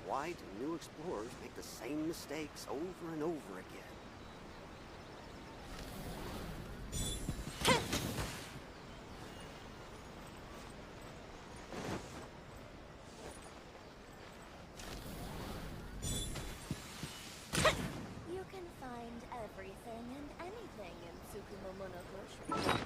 Why do new explorers make the same mistakes over and over again? You can find everything and anything in Tsukumomono grocery.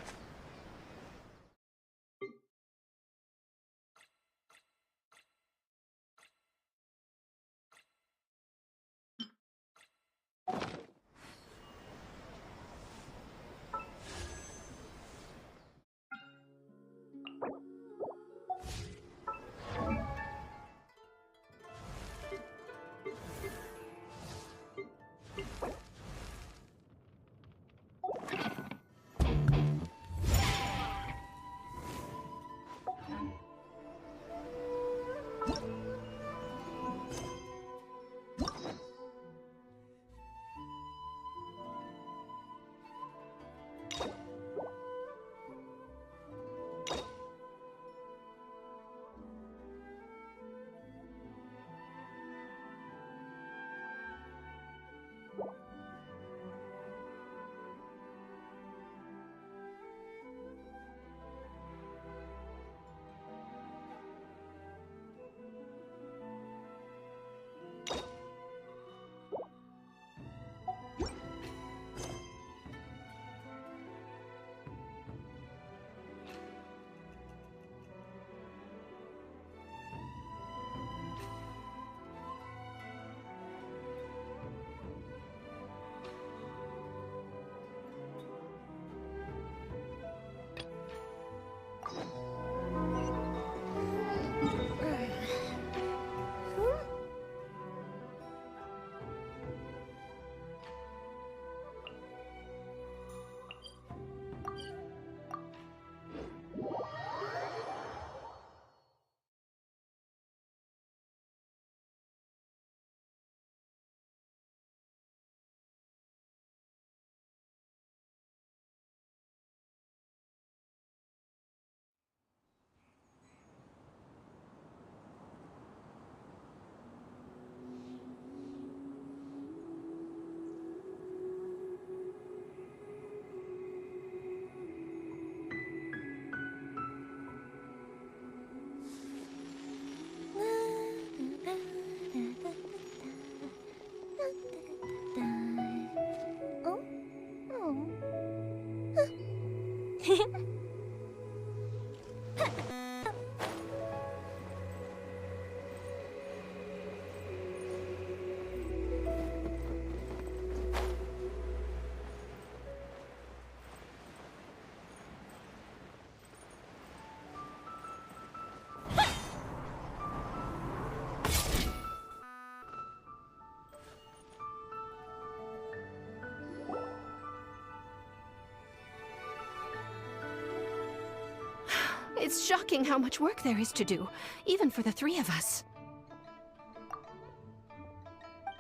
It's shocking how much work there is to do, even for the three of us.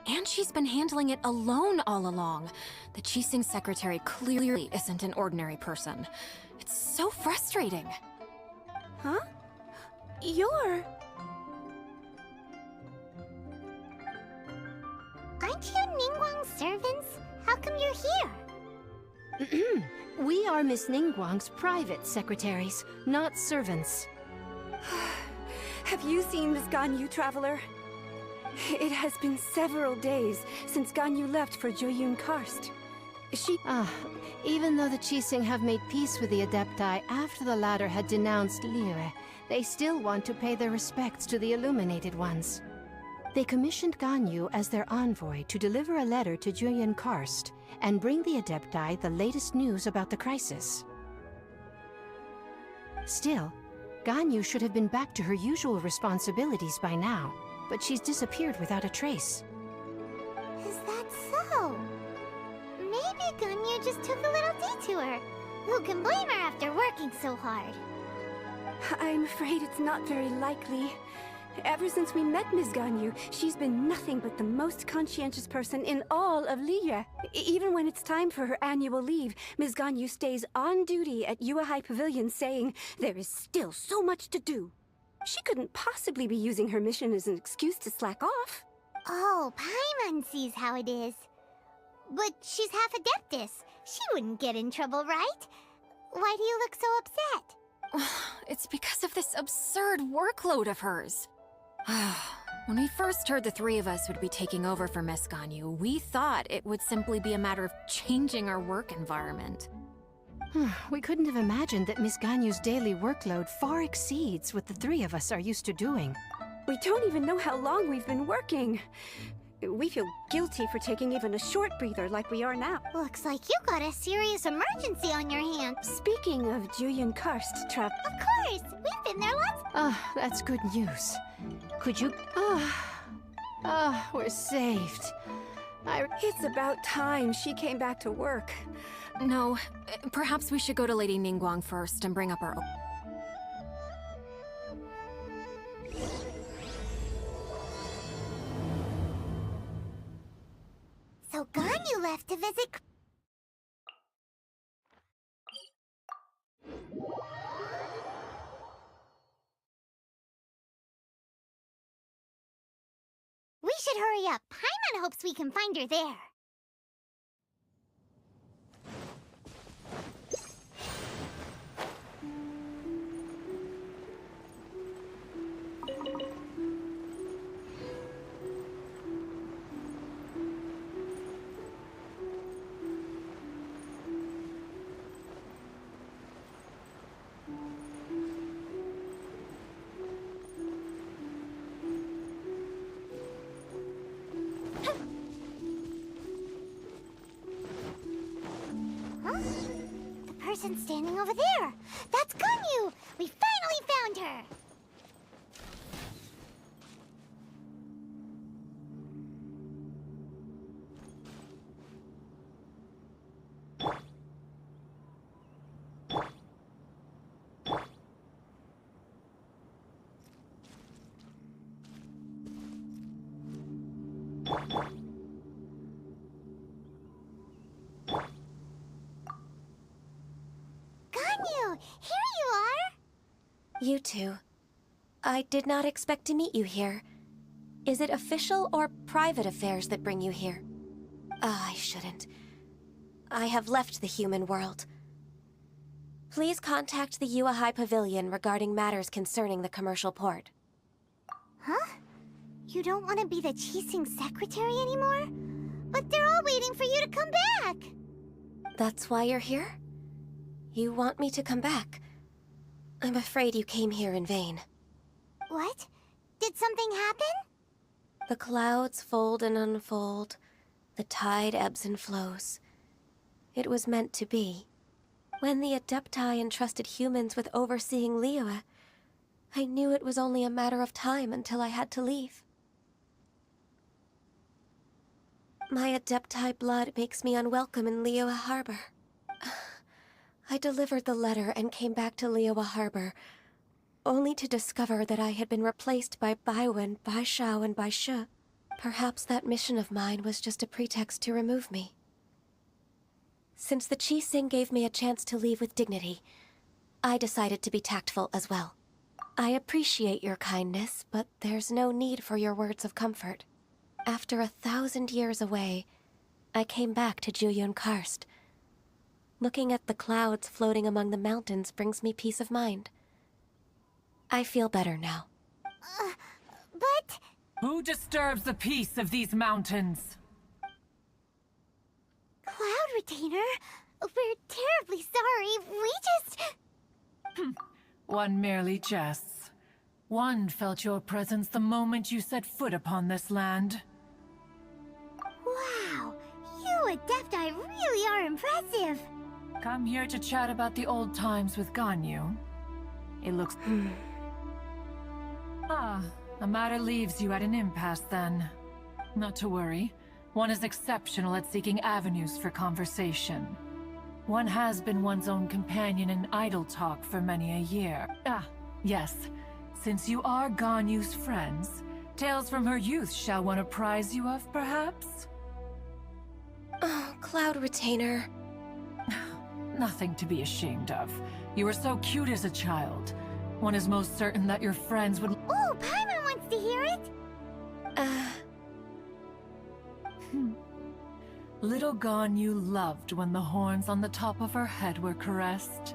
And she's been handling it alone all along. The Qixing secretary clearly isn't an ordinary person. It's so frustrating. Huh? You're... Aren't you Ningguang's servants? How come you're here? We are Miss Ningguang's private secretaries, not servants. Have you seen Miss Ganyu, Traveler? It has been several days since Ganyu left for Joyun Karst. Even though the Qixing have made peace with the Adepti after the latter had denounced Liyue, they still want to pay their respects to the Illuminated Ones. They commissioned Ganyu as their envoy to deliver a letter to Joyun Karst and bring the Adepti the latest news about the crisis. Still, Ganyu should have been back to her usual responsibilities by now, but she's disappeared without a trace. Is that so? Maybe Ganyu just took a little detour. Who can blame her after working so hard? I'm afraid it's not very likely. Ever since we met Ms. Ganyu, she's been nothing but the most conscientious person in all of Liyue. Even when it's time for her annual leave, Ms. Ganyu stays on duty at Yuehai High Pavilion saying there is still so much to do. She couldn't possibly be using her mission as an excuse to slack off. Oh, Paimon sees how it is. But she's half Adeptus. She wouldn't get in trouble, right? Why do you look so upset? It's because of this absurd workload of hers. When we first heard the three of us would be taking over for Miss Ganyu, we thought it would simply be a matter of changing our work environment. We couldn't have imagined that Miss Ganyu's daily workload far exceeds what the three of us are used to doing. We don't even know how long we've been working. We feel guilty for taking even a short breather like we are now. Looks like you got a serious emergency on your hands. Speaking of Joyun Karst, Of course! We've been there lots. That's good news. Could you... we're saved. It's about time she came back to work. No, perhaps we should go to Lady Ningguang first and bring up our... So Ganyu left to visit... We should hurry up. Paimon hopes we can find her there. Person standing over there. That's Ganyu! We finally found her! Here you are! You two. I did not expect to meet you here. Is it official or private affairs that bring you here? I shouldn't. I have left the human world. Please contact the Yuehai High Pavilion regarding matters concerning the commercial port. Huh? You don't want to be the Qixing secretary anymore? But they're all waiting for you to come back! That's why you're here? You want me to come back? I'm afraid you came here in vain. What? Did something happen? The clouds fold and unfold. The tide ebbs and flows. It was meant to be. When the Adepti entrusted humans with overseeing Liyue, I knew it was only a matter of time until I had to leave. My Adepti blood makes me unwelcome in Liyue Harbor. I delivered the letter and came back to Liyue Harbor, only to discover that I had been replaced by Baiwen, Baishao, and Baishe. Perhaps that mission of mine was just a pretext to remove me. Since the Qixing gave me a chance to leave with dignity, I decided to be tactful as well. I appreciate your kindness, but there's no need for your words of comfort. After 1,000 years away, I came back to Joyun Karst. Looking at the clouds floating among the mountains brings me peace of mind. I feel better now. But... Who disturbs the peace of these mountains? Cloud Retainer, we're terribly sorry. We just... One merely jests. One felt your presence the moment you set foot upon this land. Wow, you Adepti really are impressive. Come here to chat about the old times with Ganyu. It looks... the matter leaves you at an impasse then. Not to worry. One is exceptional at seeking avenues for conversation. One has been one's own companion in idle talk for many a year. Yes. Since you are Ganyu's friends, tales from her youth shall one apprise you of, perhaps? Oh, Cloud Retainer. Nothing to be ashamed of. You were so cute as a child. One is most certain that your friends would... Oh, Paimon wants to hear it! Little Ganyu loved when the horns on the top of her head were caressed.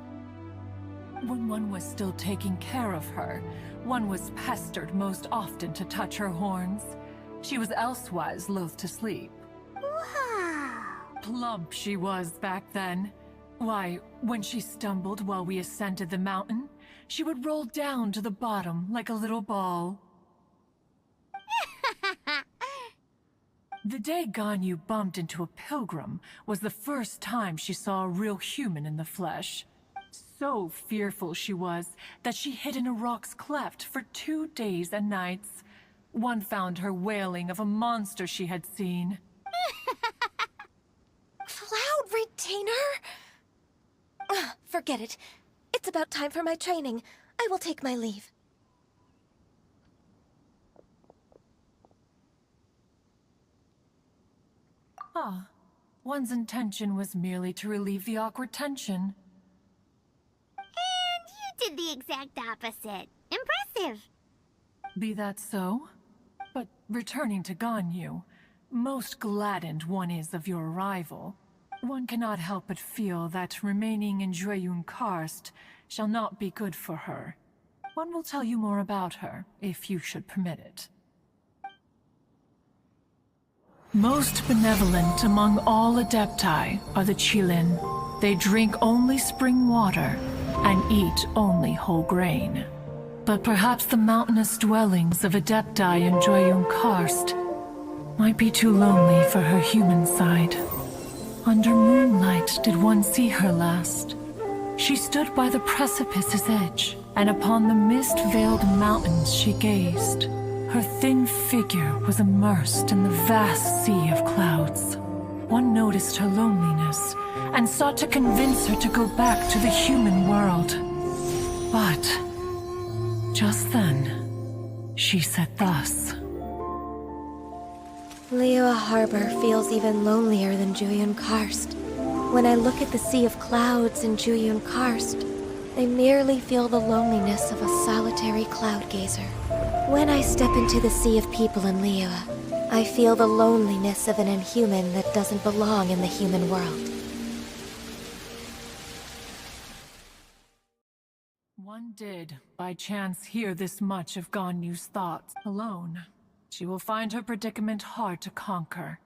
When one was still taking care of her, one was pestered most often to touch her horns. She was elsewise loath to sleep. Wow! Plump she was back then. Why, when she stumbled while we ascended the mountain, she would roll down to the bottom like a little ball. The day Ganyu bumped into a pilgrim was the first time she saw a real human in the flesh. So fearful she was that she hid in a rock's cleft for 2 days and nights. One found her wailing of a monster she had seen. Cloud Retainer? Forget it. It's about time for my training. I will take my leave. One's intention was merely to relieve the awkward tension. And you did the exact opposite. Impressive. Be that so? But returning to Ganyu, most gladdened one is of your arrival. One cannot help but feel that remaining in Jueyun Karst shall not be good for her. One will tell you more about her, if you should permit it. Most benevolent among all Adepti are the Qilin. They drink only spring water and eat only whole grain. But perhaps the mountainous dwellings of Adepti in Jueyun Karst might be too lonely for her human side. Under moonlight did one see her last. She stood by the precipice's edge, and upon the mist-veiled mountains she gazed. Her thin figure was immersed in the vast sea of clouds. One noticed her loneliness, and sought to convince her to go back to the human world. But just then, she said thus. Liyue Harbor feels even lonelier than Jueyun Karst. When I look at the sea of clouds in Jueyun Karst, I merely feel the loneliness of a solitary cloud gazer. When I step into the sea of people in Liyue, I feel the loneliness of an inhuman that doesn't belong in the human world. One did, by chance, hear this much of Ganyu's thoughts. Alone, she will find her predicament hard to conquer.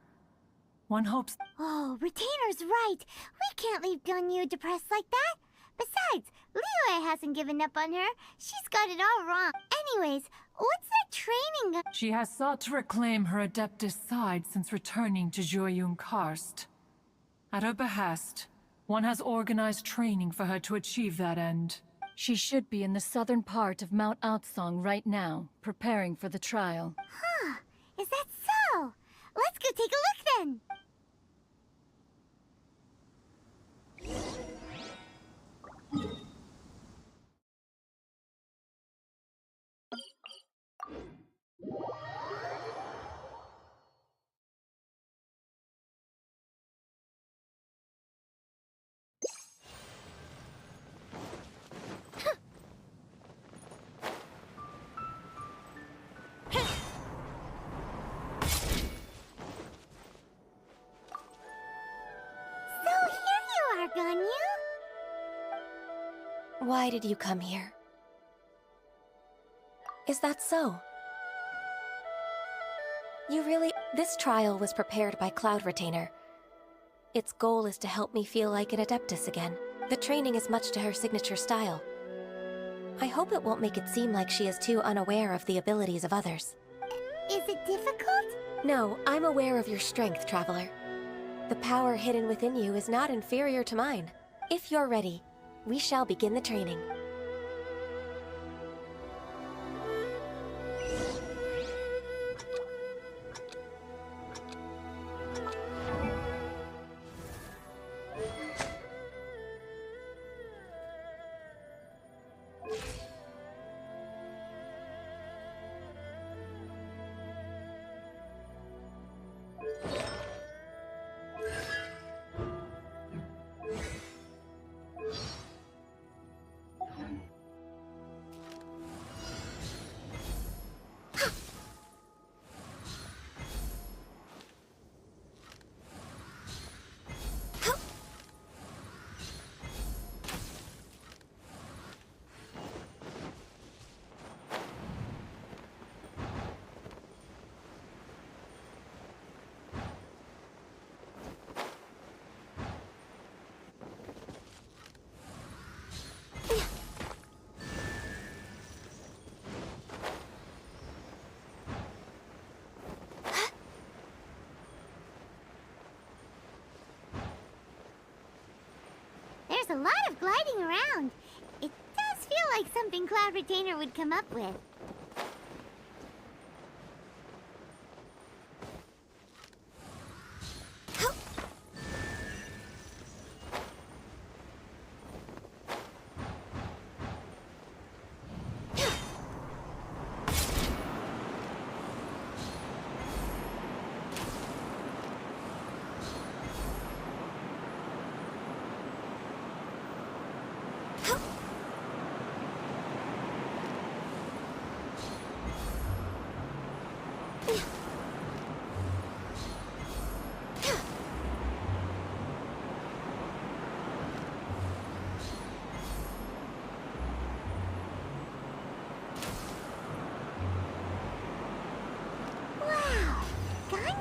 One hopes... Oh, Retainer's right. We can't leave Ganyu depressed like that. Besides, Liyue hasn't given up on her. She's got it all wrong. Anyways, what's that training? She has sought to reclaim her Adeptus side since returning to Jueyun Karst. At her behest, one has organized training for her to achieve that end. She should be in the southern part of Mount Aotsong right now, preparing for the trial. Huh, is that so? Let's go take a look then. Why did you come here? Is that so? You really... This trial was prepared by Cloud Retainer. Its goal is to help me feel like an Adeptus again. The training is much to her signature style. I hope it won't make it seem like she is too unaware of the abilities of others. Is it difficult? No, I'm aware of your strength, Traveler. The power hidden within you is not inferior to mine. If you're ready, we shall begin the training. There's a lot of gliding around. It does feel like something Cloud Retainer would come up with.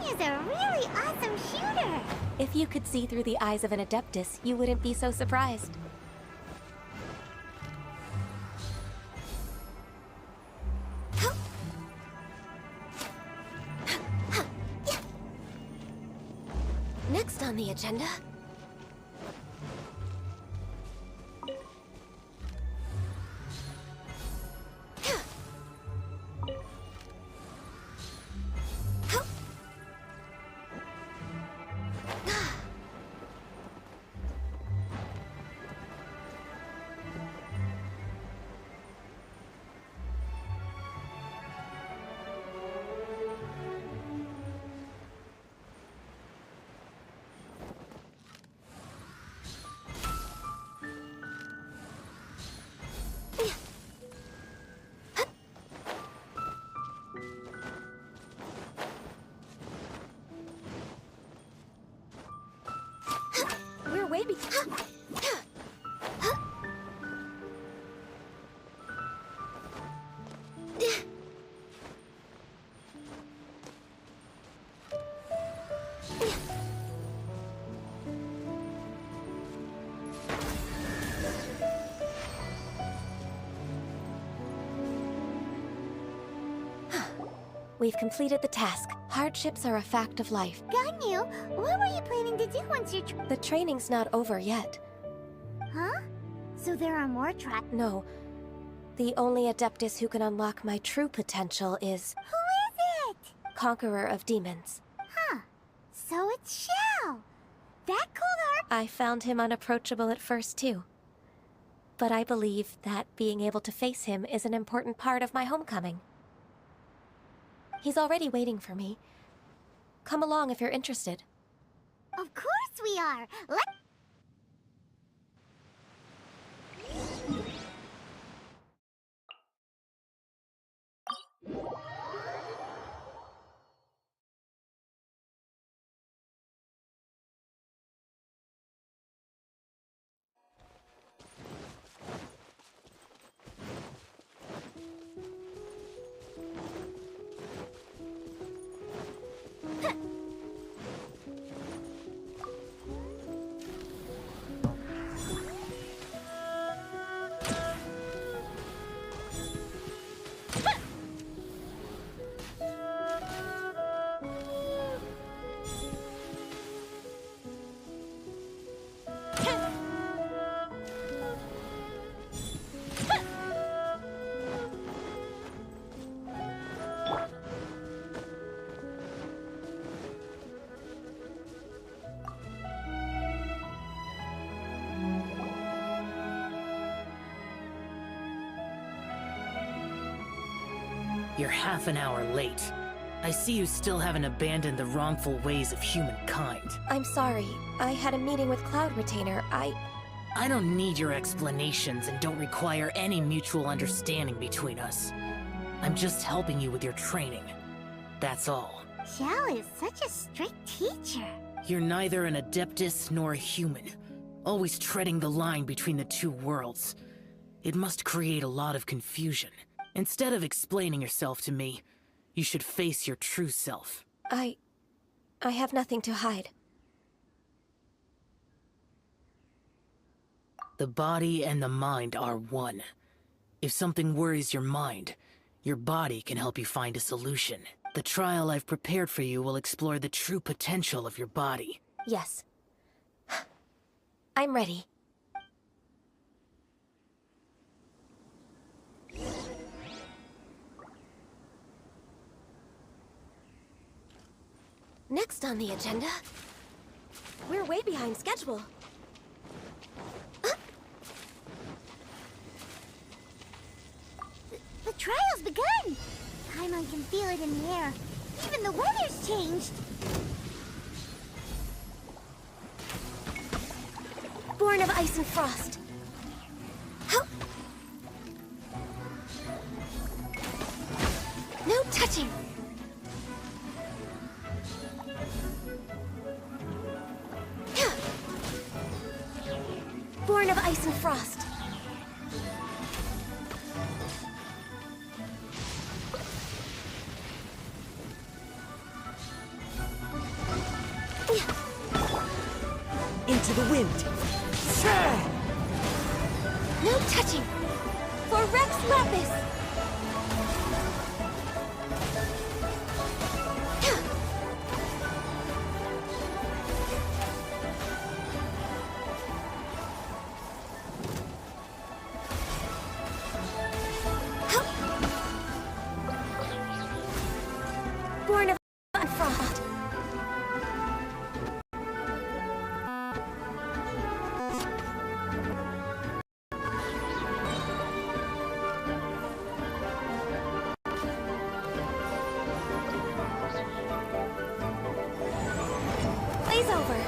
Is a really awesome shooter! If you could see through the eyes of an Adeptus, you wouldn't be so surprised. Next on the agenda... We're way be- We've completed the task. Hardships are a fact of life. Ganyu, what were you planning to do once you're The training's not over yet. Huh? So there are more No. The only Adeptus who can unlock my true potential is... Who is it? Conqueror of Demons. Huh. So it's Xiao. That cold heart... I found him unapproachable at first, too. But I believe that being able to face him is an important part of my homecoming. He's already waiting for me. Come along if you're interested. Of course we are! you're half an hour late. I see you still haven't abandoned the wrongful ways of humankind. I'm sorry. I had a meeting with Cloud Retainer. I don't need your explanations and don't require any mutual understanding between us. I'm just helping you with your training. That's all. Xiao is such a strict teacher. You're neither an Adeptus nor a human, always treading the line between the two worlds. It must create a lot of confusion. Instead of explaining yourself to me, you should face your true self. I have nothing to hide. The body and the mind are one. If something worries your mind, your body can help you find a solution. The trial I've prepared for you will explore the true potential of your body. Yes. I'm ready. Next on the agenda... We're way behind schedule. The trial's begun! Paimon can feel it in the air. Even the weather's changed. Born of ice and frost. Help! No touching! Born of ice and frost. Into the wind. No touching! For Rex Lapis! Born of frost. Blaze over.